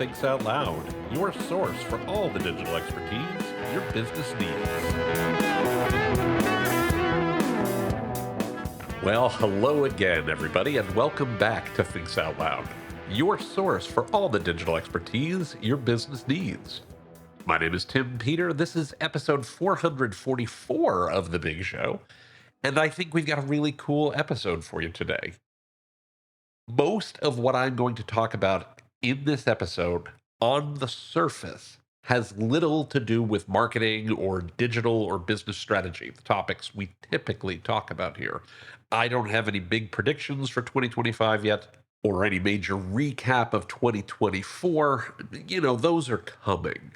Thinks Out Loud, your source for all the digital expertise your business needs. Well, hello again, everybody, and welcome back to Thinks Out Loud, your source for all the digital expertise your business needs. My name is Tim Peter. This is episode 444 of The Big Show, and I think we've got a really cool episode for you today. Most of what I'm going to talk about in this episode, on the surface, has little to do with marketing or digital or business strategy, the topics we typically talk about here. I don't have any big predictions for 2025 yet, or any major recap of 2024. Those are coming.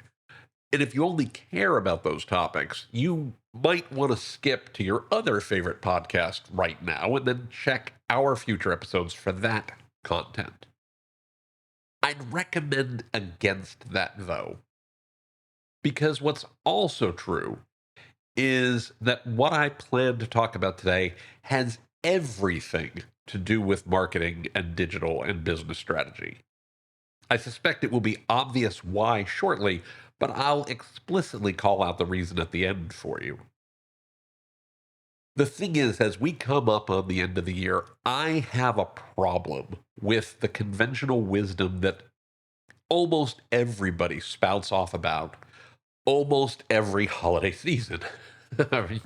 And if you only care about those topics, you might want to skip to your other favorite podcast right now and then check our future episodes for that content. I'd recommend against that, though, because what's also true is that what I plan to talk about today has everything to do with marketing and digital and business strategy. I suspect it will be obvious why shortly, but I'll explicitly call out the reason at the end for you. The thing is, as we come up on the end of the year, I have a problem with the conventional wisdom that almost everybody spouts off about almost every holiday season.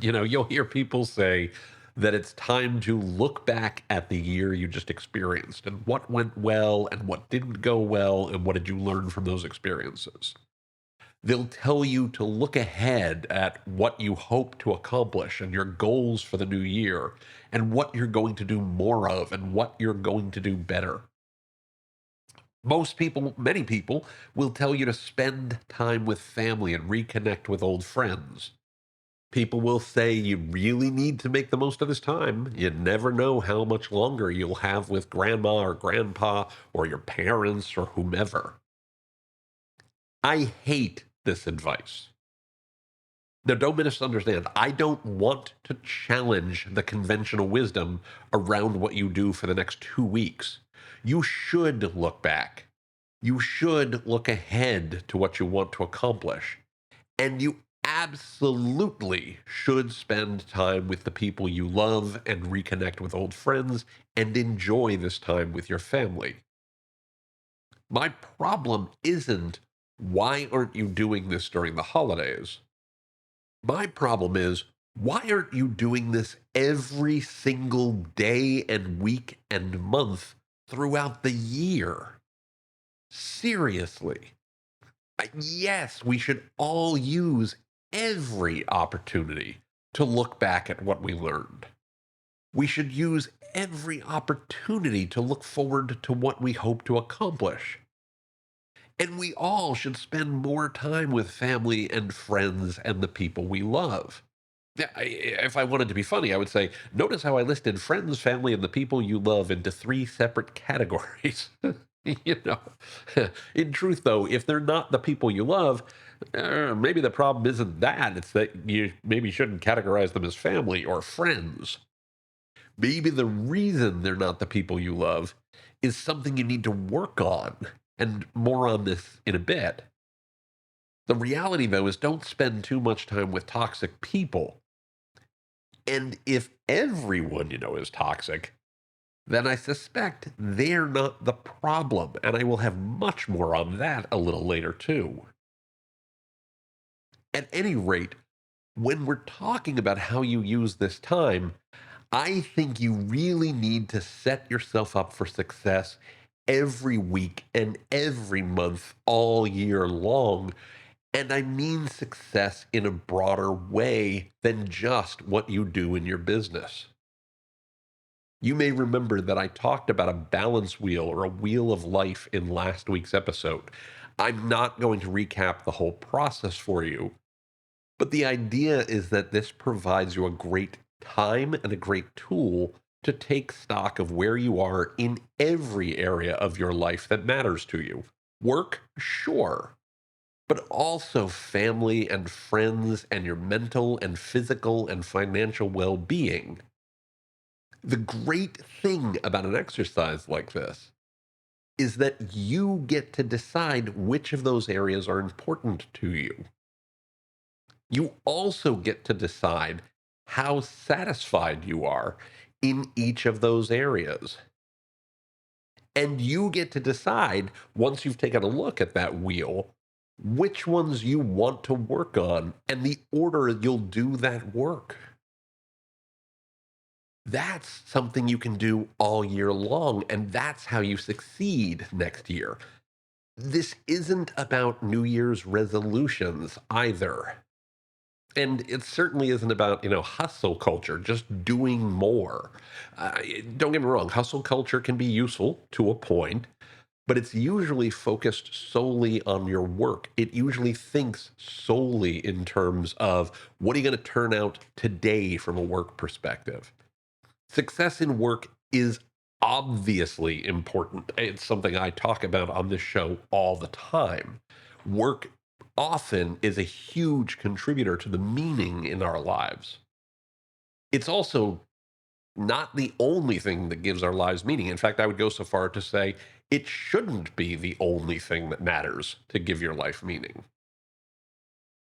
You'll hear people say that it's time to look back at the year you just experienced and what went well and what didn't go well and what did you learn from those experiences. They'll tell you to look ahead at what you hope to accomplish and your goals for the new year and what you're going to do more of and what you're going to do better. Many people will tell you to spend time with family and reconnect with old friends. People will say you really need to make the most of this time. You never know how much longer you'll have with grandma or grandpa or your parents or whomever. I hate this advice. Now, don't misunderstand. I don't want to challenge the conventional wisdom around what you do for the next 2 weeks. You should look back. You should look ahead to what you want to accomplish. And you absolutely should spend time with the people you love and reconnect with old friends and enjoy this time with your family. My problem isn't, why aren't you doing this during the holidays? My problem is, why aren't you doing this every single day and week and month throughout the year? Seriously. Yes, we should all use every opportunity to look back at what we learned. We should use every opportunity to look forward to what we hope to accomplish. And we all should spend more time with family and friends and the people we love. If I wanted to be funny, I would say, notice how I listed friends, family, and the people you love into 3 separate categories. In truth, though, if they're not the people you love, maybe the problem isn't that. It's that you maybe shouldn't categorize them as family or friends. Maybe the reason they're not the people you love is something you need to work on. And more on this in a bit. The reality, though, is don't spend too much time with toxic people. And if everyone you know is toxic, then I suspect they're not the problem. And I will have much more on that a little later, too. At any rate, when we're talking about how you use this time, I think you really need to set yourself up for success every week and every month all year long. And I mean success in a broader way than just what you do in your business. You may remember that I talked about a balance wheel or a wheel of life in last week's episode. I'm not going to recap the whole process for you, but the idea is that this provides you a great time and a great tool to take stock of where you are in every area of your life that matters to you. Work, sure, but also family and friends and your mental and physical and financial well-being. The great thing about an exercise like this is that you get to decide which of those areas are important to you. You also get to decide how satisfied you are in each of those areas. And you get to decide, once you've taken a look at that wheel, which ones you want to work on and the order you'll do that work. That's something you can do all year long, and that's how you succeed next year. This isn't about New Year's resolutions either. And it certainly isn't about, hustle culture, just doing more. Don't get me wrong, hustle culture can be useful to a point, but it's usually focused solely on your work. It usually thinks solely in terms of what are you going to turn out today from a work perspective. Success in work is obviously important. It's something I talk about on this show all the time. Work often is a huge contributor to the meaning in our lives. It's also not the only thing that gives our lives meaning. In fact, I would go so far to say it shouldn't be the only thing that matters to give your life meaning.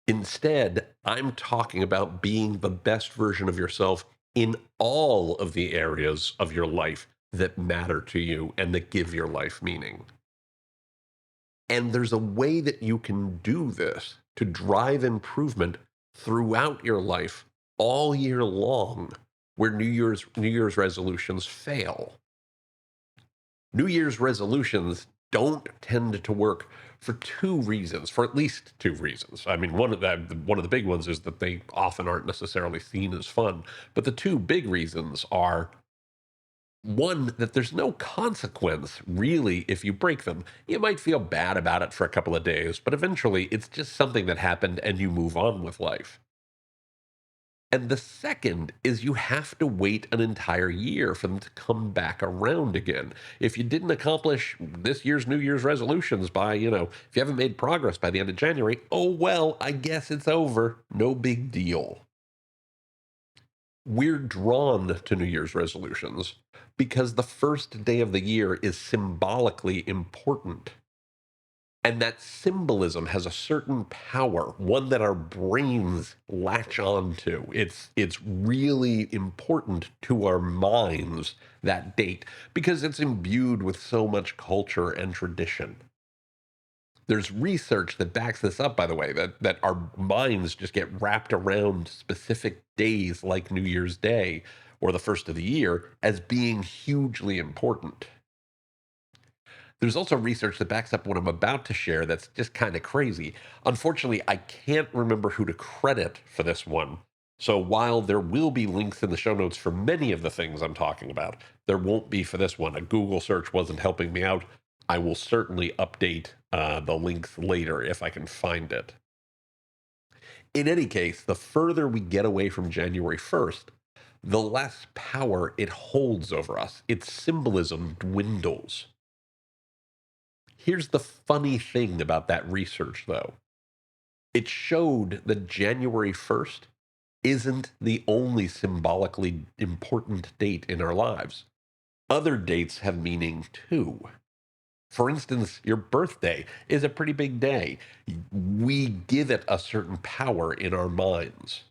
Instead, I'm talking about being the best version of yourself in all of the areas of your life that matter to you and that give your life meaning. And there's a way that you can do this to drive improvement throughout your life all year long where New Year's resolutions fail. New Year's resolutions don't tend to work for two reasons, for at least two reasons. I mean, one of the big ones is that they often aren't necessarily seen as fun, but the two big reasons are one, that there's no consequence really if you break them. You might feel bad about it for a couple of days, but eventually it's just something that happened and you move on with life. And the second is you have to wait an entire year for them to come back around again. If you didn't accomplish this year's New Year's resolutions by, if you haven't made progress by the end of January, oh well, I guess it's over. No big deal. We're drawn to New Year's resolutions because the first day of the year is symbolically important. And that symbolism has a certain power, one that our brains latch on to. It's really important to our minds, that date, because it's imbued with so much culture and tradition. There's research that backs this up, by the way, that our minds just get wrapped around specific days like New Year's Day or the first of the year as being hugely important. There's also research that backs up what I'm about to share that's just kind of crazy. Unfortunately, I can't remember who to credit for this one. So while there will be links in the show notes for many of the things I'm talking about, there won't be for this one. A Google search wasn't helping me out. I will certainly update the links later if I can find it. In any case, the further we get away from January 1st, the less power it holds over us. Its symbolism dwindles. Here's the funny thing about that research, though. It showed that January 1st isn't the only symbolically important date in our lives. Other dates have meaning too. For instance, your birthday is a pretty big day. We give it a certain power in our minds.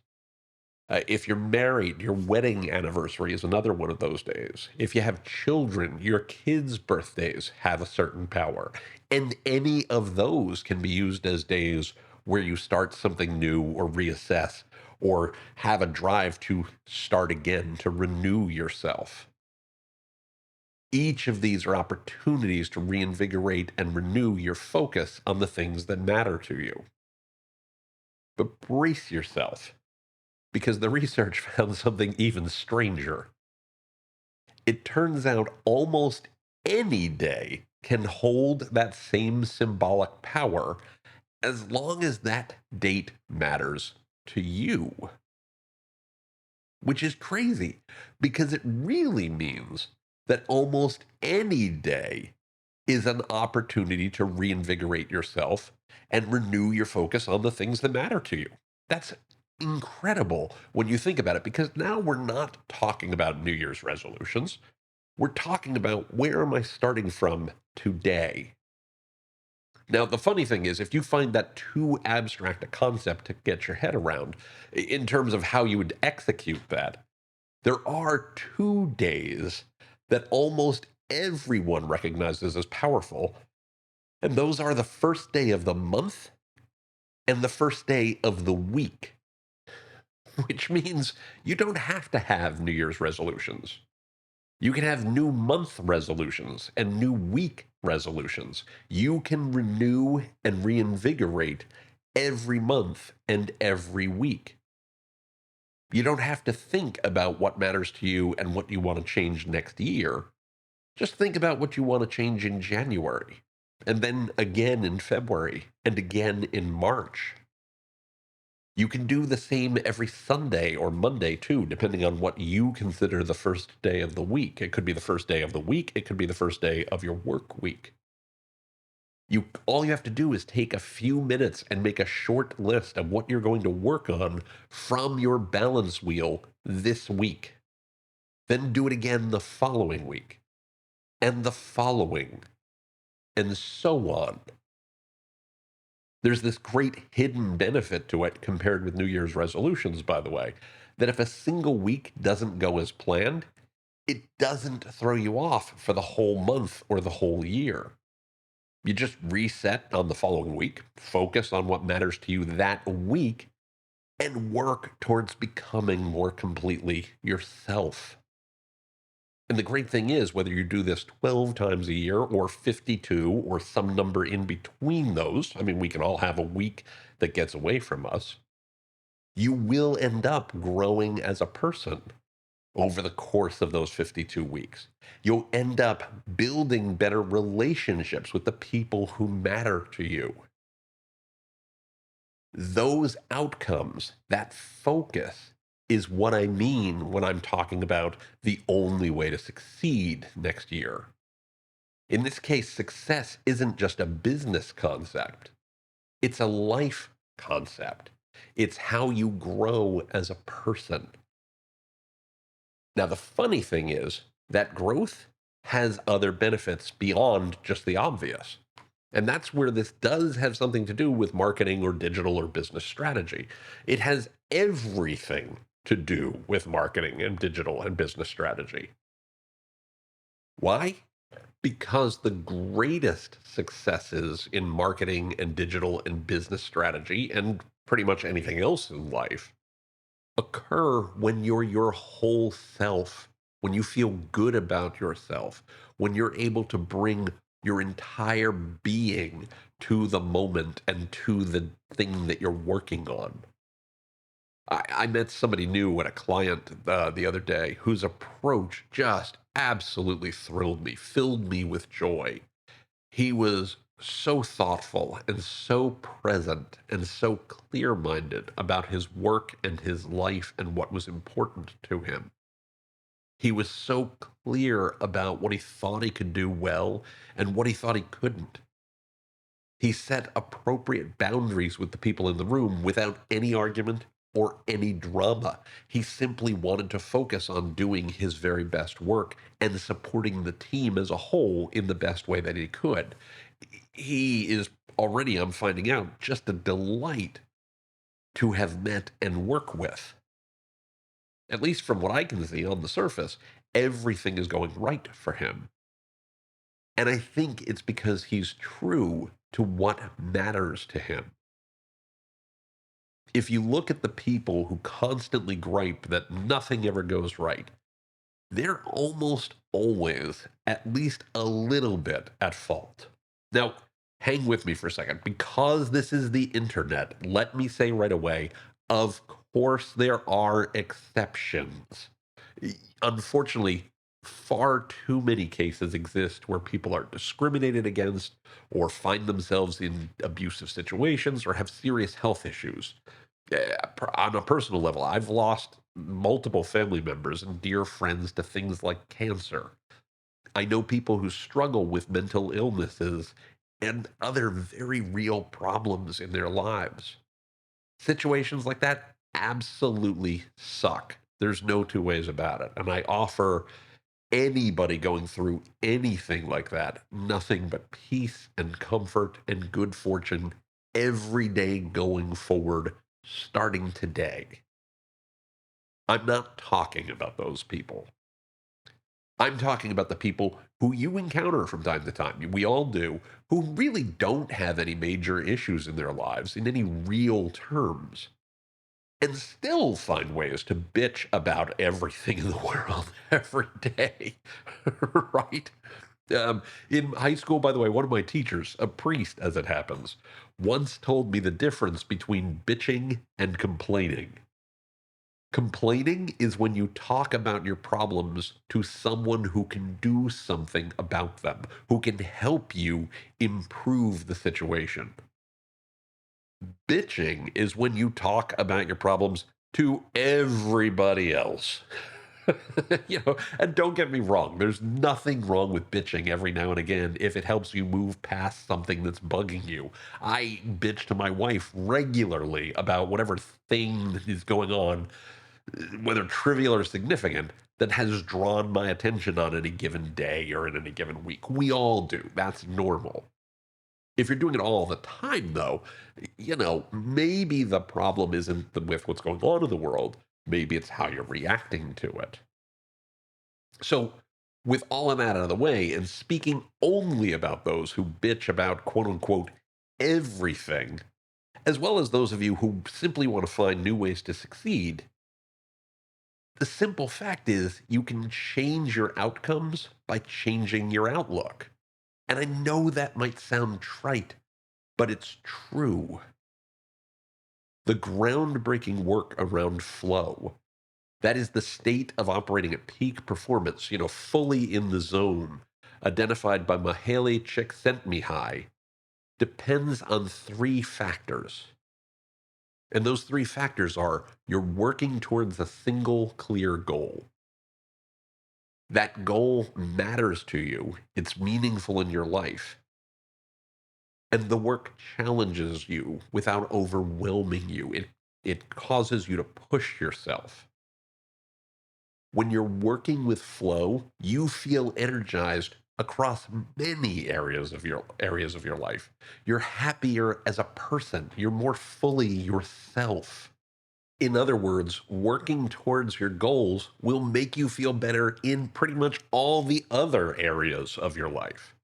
If you're married, your wedding anniversary is another one of those days. If you have children, your kids' birthdays have a certain power. And any of those can be used as days where you start something new or reassess or have a drive to start again, to renew yourself. Each of these are opportunities to reinvigorate and renew your focus on the things that matter to you. But brace yourself, because the research found something even stranger. It turns out almost any day can hold that same symbolic power as long as that date matters to you. Which is crazy because it really means that almost any day is an opportunity to reinvigorate yourself and renew your focus on the things that matter to you. That's incredible when you think about it, because now we're not talking about New Year's resolutions. We're talking about where am I starting from today? Now, the funny thing is, if you find that too abstract a concept to get your head around in terms of how you would execute that, there are 2 days that almost everyone recognizes as powerful, and those are the first day of the month and the first day of the week, which means you don't have to have New Year's resolutions. You can have new month resolutions and new week resolutions. You can renew and reinvigorate every month and every week. You don't have to think about what matters to you and what you want to change next year. Just think about what you want to change in January, and then again in February, and again in March. You can do the same every Sunday or Monday too, depending on what you consider the first day of the week. It could be the first day of the week, it could be the first day of your work week. All you have to do is take a few minutes and make a short list of what you're going to work on from your balance wheel this week. Then do it again the following week and the following, and so on. There's this great hidden benefit to it compared with New Year's resolutions, by the way, that if a single week doesn't go as planned, it doesn't throw you off for the whole month or the whole year. You just reset on the following week, focus on what matters to you that week, and work towards becoming more completely yourself. And the great thing is, whether you do this 12 times a year or 52 or some number in between those, I mean, we can all have a week that gets away from us, you will end up growing as a person over the course of those 52 weeks. You'll end up building better relationships with the people who matter to you. Those outcomes, that focus, is what I mean when I'm talking about the only way to succeed next year. In this case, success isn't just a business concept, it's a life concept. It's how you grow as a person. Now, the funny thing is that growth has other benefits beyond just the obvious. And that's where this does have something to do with marketing or digital or business strategy. It has everything to do with marketing and digital and business strategy. Why? Because the greatest successes in marketing and digital and business strategy, and pretty much anything else in life, occur when you're your whole self, when you feel good about yourself, when you're able to bring your entire being to the moment and to the thing that you're working on. I met somebody new at a client the other day whose approach just absolutely thrilled me, filled me with joy. He was so thoughtful and so present and so clear minded about his work and his life and what was important to him. He was so clear about what he thought he could do well and what he thought he couldn't. He set appropriate boundaries with the people in the room without any argument or any drama. He simply wanted to focus on doing his very best work and supporting the team as a whole in the best way that he could. He is already, I'm finding out, just a delight to have met and work with. At least from what I can see on the surface, everything is going right for him. And I think it's because he's true to what matters to him. If you look at the people who constantly gripe that nothing ever goes right, they're almost always at least a little bit at fault. Now, hang with me for a second. Because this is the internet, let me say right away, of course there are exceptions. Unfortunately, far too many cases exist where people are discriminated against or find themselves in abusive situations or have serious health issues. On a personal level, I've lost multiple family members and dear friends to things like cancer. I know people who struggle with mental illnesses and other very real problems in their lives. Situations like that absolutely suck. There's no two ways about it. And I offer anybody going through anything like that nothing but peace and comfort and good fortune every day going forward, starting today. I'm not talking about those people. I'm talking about the people who you encounter from time to time. We all do, who really don't have any major issues in their lives in any real terms, and still find ways to bitch about everything in the world every day, right? In high school, by the way, one of my teachers, a priest as it happens, once told me the difference between bitching and complaining. Complaining is when you talk about your problems to someone who can do something about them, who can help you improve the situation. Bitching is when you talk about your problems to everybody else. And don't get me wrong, there's nothing wrong with bitching every now and again if it helps you move past something that's bugging you. I bitch to my wife regularly about whatever thing is going on, whether trivial or significant, that has drawn my attention on any given day or in any given week. We all do. That's normal. If you're doing it all the time, though, maybe the problem isn't with what's going on in the world. Maybe it's how you're reacting to it. So, with all of that out of the way, and speaking only about those who bitch about quote unquote everything, as well as those of you who simply want to find new ways to succeed, the simple fact is you can change your outcomes by changing your outlook. And I know that might sound trite, but it's true. The groundbreaking work around flow, that is the state of operating at peak performance, fully in the zone, identified by Mihaly Csikszentmihalyi, depends on three factors. And those three factors are you're working towards a single clear goal. That goal matters to you, it's meaningful in your life. And the work challenges you without overwhelming you. It causes you to push yourself. When you're working with flow, you feel energized across many areas of your life. You're happier as a person. You're more fully yourself. In other words, working towards your goals will make you feel better in pretty much all the other areas of your life.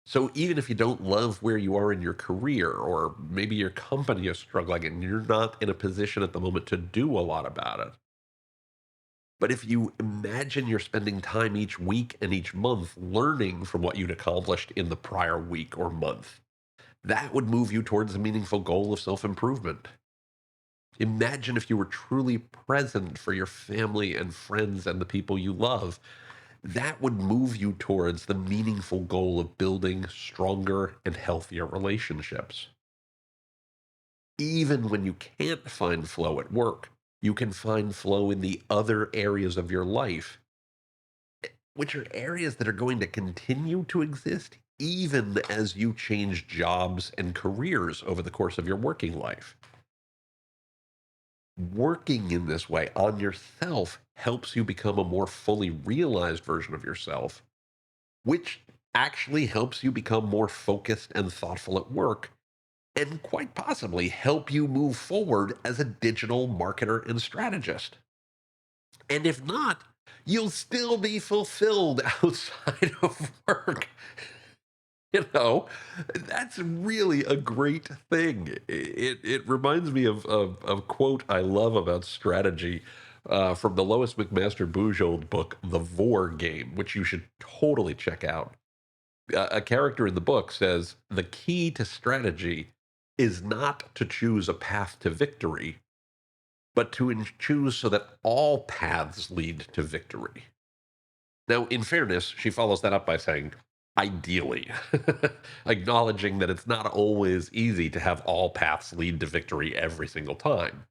So even if you don't love where you are in your career, or maybe your company is struggling and you're not in a position at the moment to do a lot about it, but if you imagine you're spending time each week and each month learning from what you'd accomplished in the prior week or month, that would move you towards a meaningful goal of self improvement. Imagine if you were truly present for your family and friends and the people you love. That would move you towards the meaningful goal of building stronger and healthier relationships. Even when you can't find flow at work, you can find flow in the other areas of your life, which are areas that are going to continue to exist even as you change jobs and careers over the course of your working life. Working in this way on yourself helps you become a more fully realized version of yourself, which actually helps you become more focused and thoughtful at work, and quite possibly help you move forward as a digital marketer and strategist. And if not, you'll still be fulfilled outside of work. You know, that's really a great thing. It reminds me of a quote I love about strategy from the Lois McMaster Bujold book, The Vor Game, which you should totally check out. A character in the book says the key to strategy is not to choose a path to victory, but to choose so that all paths lead to victory. Now, in fairness, she follows that up by saying, ideally, acknowledging that it's not always easy to have all paths lead to victory every single time.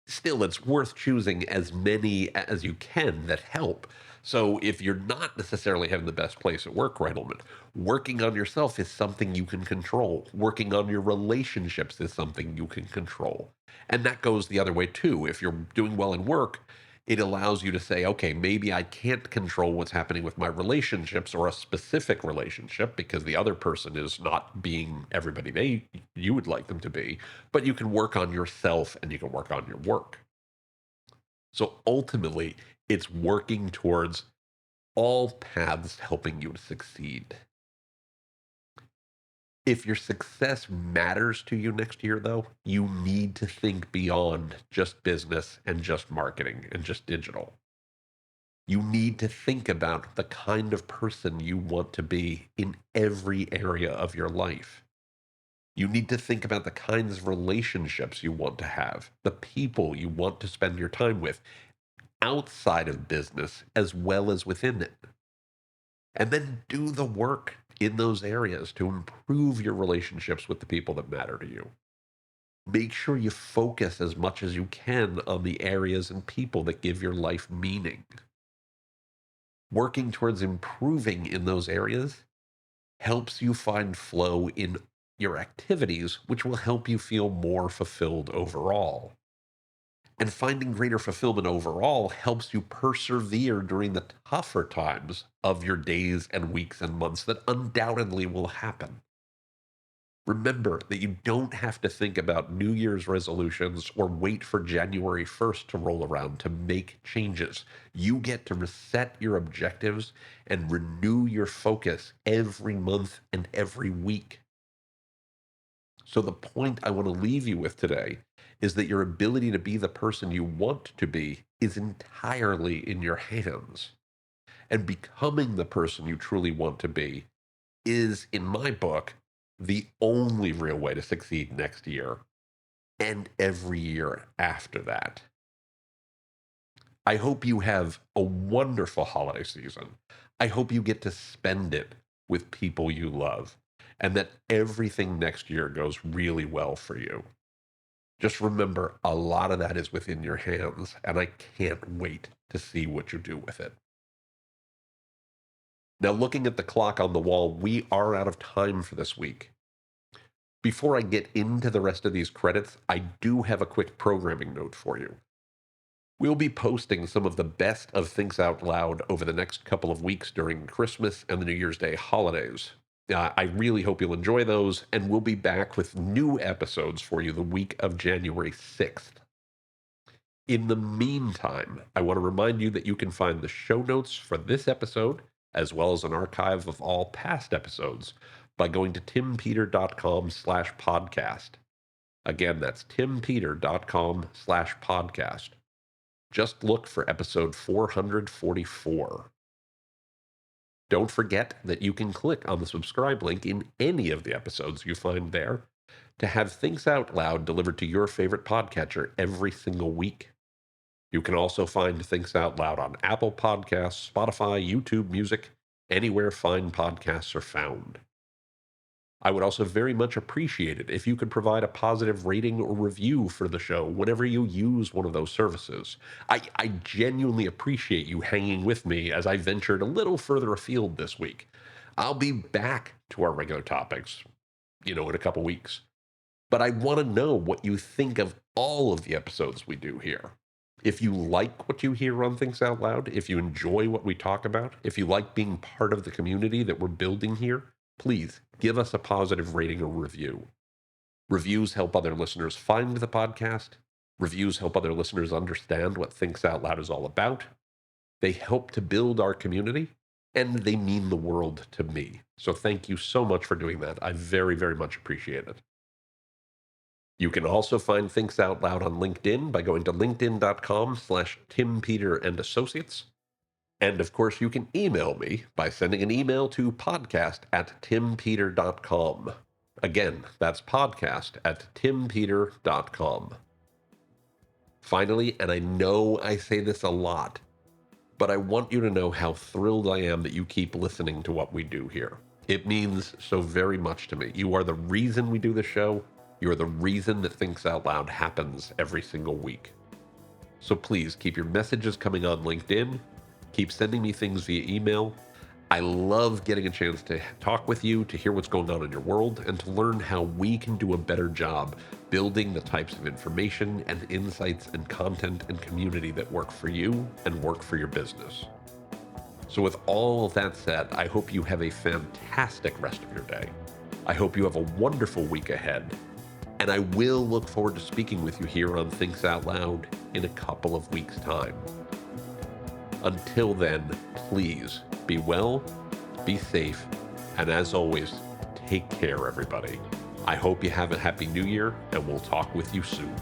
Still, it's worth choosing as many as you can that help. So, if you're not necessarily having the best place at work right moment, working on yourself is something you can control. Working on your relationships is something you can control. And that goes the other way too. If you're doing well in work, It allows you to say, okay, maybe I can't control what's happening with my relationships or a specific relationship because the other person is not being everybody you would like them to be, but you can work on yourself and you can work on your work. So ultimately, it's working towards all paths helping you to succeed. If your success matters to you next year, though, you need to think beyond just business and just marketing and just digital. You need to think about the kind of person you want to be in every area of your life. You need to think about the kinds of relationships you want to have, the people you want to spend your time with outside of business as well as within it. And then do the work in those areas to improve your relationships with the people that matter to you. Make sure you focus as much as you can on the areas and people that give your life meaning. Working towards improving in those areas helps you find flow in your activities, which will help you feel more fulfilled overall. And finding greater fulfillment overall helps you persevere during the tougher times of your days and weeks and months that undoubtedly will happen. Remember that you don't have to think about New Year's resolutions or wait for January 1st to roll around to make changes. You get to reset your objectives and renew your focus every month and every week. So, the point I want to leave you with today is that your ability to be the person you want to be is entirely in your hands. And becoming the person you truly want to be is, in my book, the only real way to succeed next year and every year after that. I hope you have a wonderful holiday season. I hope you get to spend it with people you love and that everything next year goes really well for you. Just remember, a lot of that is within your hands, and I can't wait to see what you do with it. Now, looking at the clock on the wall, we are out of time for this week. Before I get into the rest of these credits, I do have a quick programming note for you. We'll be posting some of the best of Thinks Out Loud over the next couple of weeks during Christmas and the New Year's Day holidays. I really hope you'll enjoy those, and we'll be back with new episodes for you the week of January 6th. In the meantime, I want to remind you that you can find the show notes for this episode, as well as an archive of all past episodes, by going to timpeter.com/podcast. Again, that's timpeter.com/podcast. Just look for episode 444. Don't forget that you can click on the subscribe link in any of the episodes you find there to have Things Out Loud delivered to your favorite podcatcher every single week. You can also find Things Out Loud on Apple Podcasts, Spotify, YouTube Music, anywhere fine podcasts are found. I would also very much appreciate it if you could provide a positive rating or review for the show whenever you use one of those services. I genuinely appreciate you hanging with me as I ventured a little further afield this week. I'll be back to our regular topics, in a couple weeks. But I want to know what you think of all of the episodes we do here. If you like what you hear on Things Out Loud, if you enjoy what we talk about, if you like being part of the community that we're building here, please give us a positive rating or review. Reviews help other listeners find the podcast. Reviews help other listeners understand what Thinks Out Loud is all about. They help to build our community, and they mean the world to me. So thank you so much for doing that. I very, very much appreciate it. You can also find Thinks Out Loud on LinkedIn by going to linkedin.com/timpeterandassociates. And of course, you can email me by sending an email to podcast@timpeter.com. Again, that's podcast@timpeter.com. Finally, and I know I say this a lot, but I want you to know how thrilled I am that you keep listening to what we do here. It means so very much to me. You are the reason we do the show. You are the reason that Thinks Out Loud happens every single week. So please keep your messages coming on LinkedIn. Keep sending me things via email. I love getting a chance to talk with you, to hear what's going on in your world, and to learn how we can do a better job building the types of information and insights and content and community that work for you and work for your business. So with all of that said, I hope you have a fantastic rest of your day. I hope you have a wonderful week ahead. And I will look forward to speaking with you here on Thinks Out Loud in a couple of weeks' time. Until then, please be well, be safe, and as always, take care, everybody. I hope you have a happy new year, and we'll talk with you soon.